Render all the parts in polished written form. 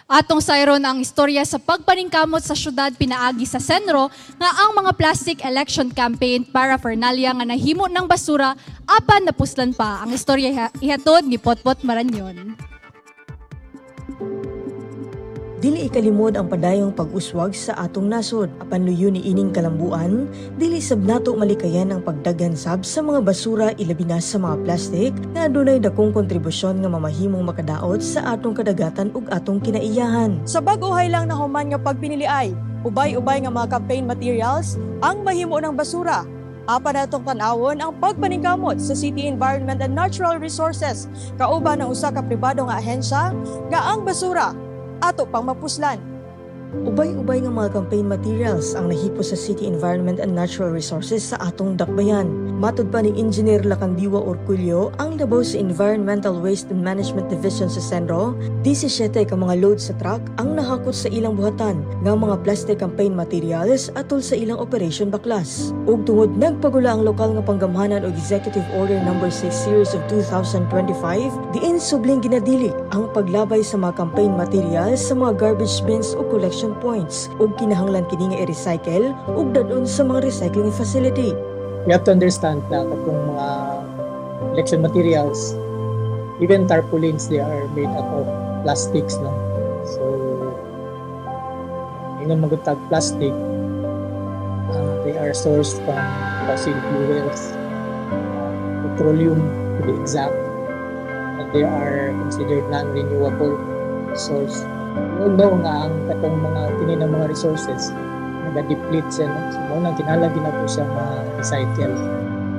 Atong sayron ang istorya sa pagpaningkamot sa syudad pinaagi sa Senro nga ang mga plastic election campaign paraphernalia nga nahimo ng basura apan napuslan pa. Ang istorya ihatod ni Potpot Maranyon. Dili ikalimod ang padayong pag-uswag sa atong nasod. Apan luyo ni ining kalambuan, dili sab nato malikayan ang pagdaghan sab sa mga basura ilabi na sa mga plastic nga adunay dakong kontribusyon nga mamahimong makadaot sa atong kadagatan ug atong kinaiyahan. Sa bag-ohay lang na human nga pagpiniliay, ubay-ubay nga mga campaign materials ang mahimo ng basura. Apan natong tan-awon ang pagpaningkamot sa City Environment and Natural Resources kauban ng usa ka pribado nga ahensya nga ang basura ato pang mapuslan. Ubay-ubay nga mga campaign materials ang nahipo sa City Environment and Natural Resources sa atong dakbayan. Matud pa ni Engineer Lacandiwa Orculio, ang labaw sa Environmental Waste and Management Division sa Senro, 17 ka mga load sa truck ang nahakot sa ilang buhatan nga mga plastic campaign materials atol sa ilang operation baklas. Ug tungod nagpagula ang lokal nga panggamhanan og Executive Order No. 6 Series of 2025, diin subling ginadili ang paglabay sa mga campaign materials sa mga garbage bins o collection points ug kinahanglan kini nga i-recycle ug dadon sa mga recycling facility. We have to understand na kapong mga election materials, even tarpaulins, they are made out of plastics, no? So, yung magutag plastic, they are sourced from fossil fuels, petroleum to be exact, and they are considered non-renewable source. We know nga ang katong mga tininang mga resources nag-deplete siya, no? So, muna kinalagi na po siya ma-recycle.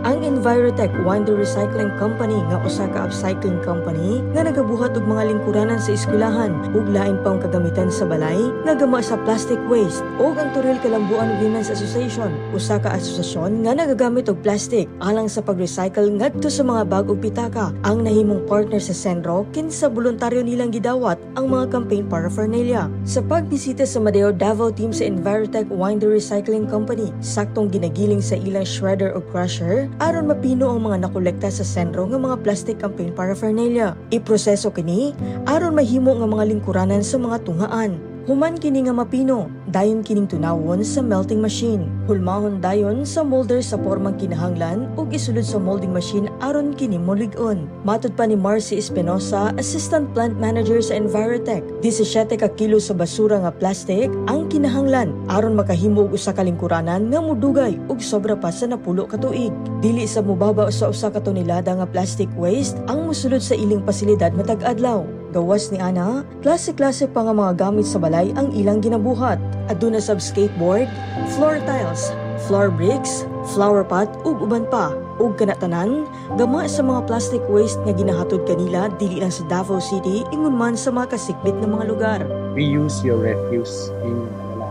Ang Envirotech Winder Recycling Company nga usa ka upcycling company nga nagabuhat og mga lingkuranan sa eskwelahan ug lain pang kagamitan sa balay nga gama sa plastic waste ug ang Turil Kalambuan Women's Association, usa ka asosasyon nga nagagamit og plastic alang sa pag-recycle ngadto sa mga bag ug pitaka. Ang nahimong partner sa Senro kinsa voluntaryo nilang gidawat ang mga campaign paraphernalia. Sa pagbisita sa Madeo Davao team sa Envirotech Winder Recycling Company, saktong ginagiling sa ilang shredder o crusher aron mapino ang mga nakolekta sa Senro nga mga plastic campaign paraphernalia. Iproseso kini aron mahimo nga mga lingkuranan sa mga tunghaan. Human kini nga mapino, dayon kining tunawon sa melting machine. Hulmahon dayon sa molder sa formang kinahanglan ug isulod sa molding machine aron kini molig-on. Matud pa ni Marcy Espinosa, Assistant Plant Manager sa Envirotech, 17 ka kilo sa basura nga plastic ang kinahanglan aron makahimo og usa ka lingkuranan nga mudugay ug sobra pa sa napulo ka tuig. Dili sa mubaba sa usa ka tonelada nga plastic waste ang mosulod sa iling pasilidad matag adlaw. Gawas ni Ana, klase-klase pa nga mga gamit sa balay ang ilang ginabuhat. Aduna sab skateboard, floor tiles, floor bricks, flower pot ug uban pa. Ug kanatanan, gama sa mga plastic waste nga ginahatod kanila dili lang sa Davao City ingon man sa mga kasikbit na mga lugar. Reuse your refuse in Manila.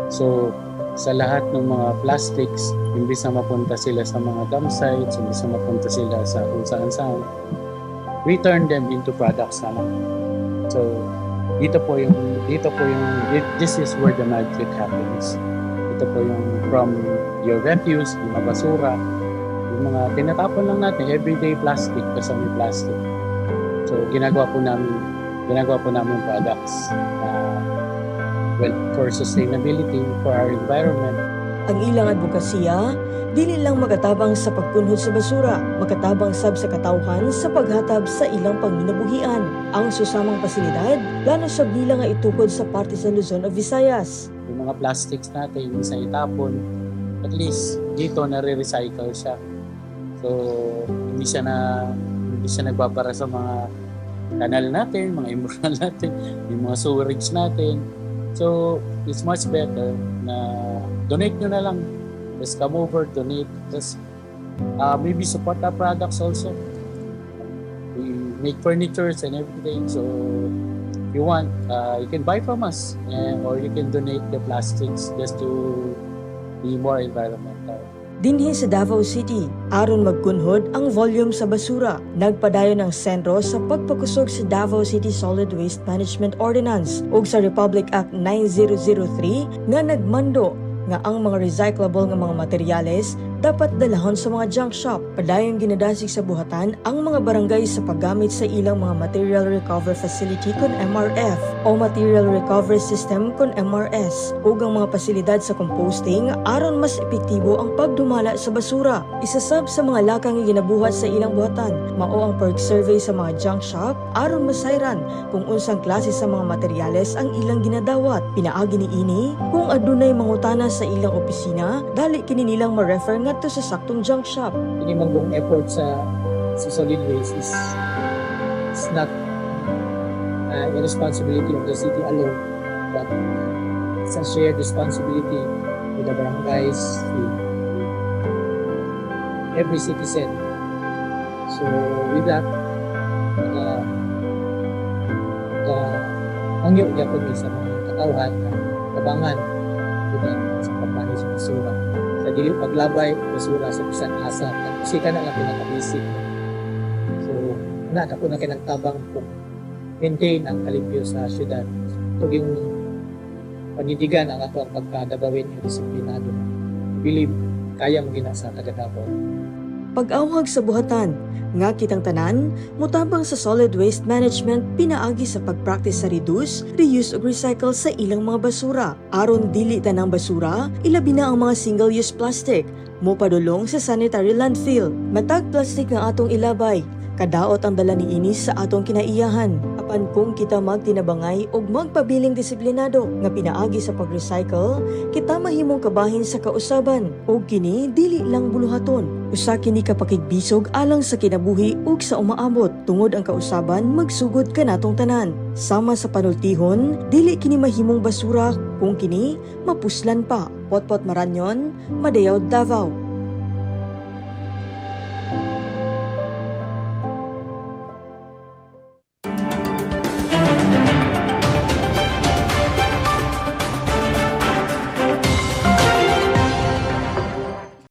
So, sa lahat ng mga plastics, imbis na mapunta sila sa mga dump sites, imbis na mapunta sila sa kung saan-saan, we turn them into products naman. So, this is where the magic happens. Ito po yung from your refuse, yung mga basura, yung mga tinatapon lang natin, everyday plastic, kasi may plastic. So, ginagawa po namin products for sustainability, for our environment. Ang ilang advokasya, dili lang magatabang sa pagpunhod sa basura, magatabang sab sa katawhan sa paghatab sa ilang pangminabuhian. Ang susamang pasilidad, plano sab nila nga itukod sa parte sa Luzon o Visayas. Yung mga plastics natin, yung isa itapon, at least dito nare-recycle siya. So, hindi siya nagbabara sa mga kanal natin, mga immoral natin, yung mga sewerage natin. So, it's much better na donate nyo na lang. Just come over, donate. Just maybe support our products also. We make furnitures and everything. So, if you want, you can buy from us. Or you can donate the plastics just to be more environmental. Dinhi sa Davao City, aron magkunhod ang volume sa basura, nagpadayon ng Senro sa pagpakusog sa Davao City Solid Waste Management Ordinance ug sa Republic Act 9003 nga nagmando nga ang mga recyclable nga mga materyales dapat dalahon sa mga junk shop. Padayong ginadasig sa buhatan ang mga barangay sa paggamit sa ilang mga Material Recovery Facility kon MRF o Material Recovery System kon MRS ug ang mga pasilidad sa composting aron mas epektibo ang pagdumala sa basura. Isa sab sa mga lakang ginabuhat sa ilang buhatan mao ang perk survey sa mga junk shop aron masayran kung unsang klase sa mga materyales ang ilang ginadawat. Pinaagi ni ini kung adunay mangutana sa ilang opisina, dali kini nilang ma-refer ngadto sa saktong junk shop. Ini manggong effort sa solid waste is not a responsibility of the city alone, but it's a shared responsibility with the barangays, with every citizen. So with that, hangyo niya po sa mga katawhan na tabangan sa pagmanis sa basura. Sa dili paglabay basura sa bisan asa, kasi ka na lang pinaka-basic. So, ako na kinagtabang kung maintain ang kalimpyo sa syudad. Ito yung panindigan ang ato ang pagkadabawin yung disiplinado. I believe kaya mo gina sa taga-Davao. Pag-awhag sa buhatan, nga kitang tanan, mutabang sa solid waste management pinaagi sa pag-practice sa reduce, reuse ug recycle sa ilang mga basura. Aron dili tanang basura, ilabi na ang mga single-use plastic, mopadulong sa sanitary landfill. Matag plastic nga atong ilabay, kadaot ang dala ni inis sa atong kinaiyahan. Apan kung kita magtinabangay og magpabiling disiplinado nga pinaagi sa pag-recycle, kita mahimong kabahin sa kausaban og kini dili lang buluhaton. Usa kini ka pakigbisog alang sa kinabuhi ug sa umaabot tungod ang kausaban magsugod kanatong tanan. Sama sa panultihon, dili kini mahimong basura kung kini mapuslan pa. Potpot Maranyon, Madeo, Davao.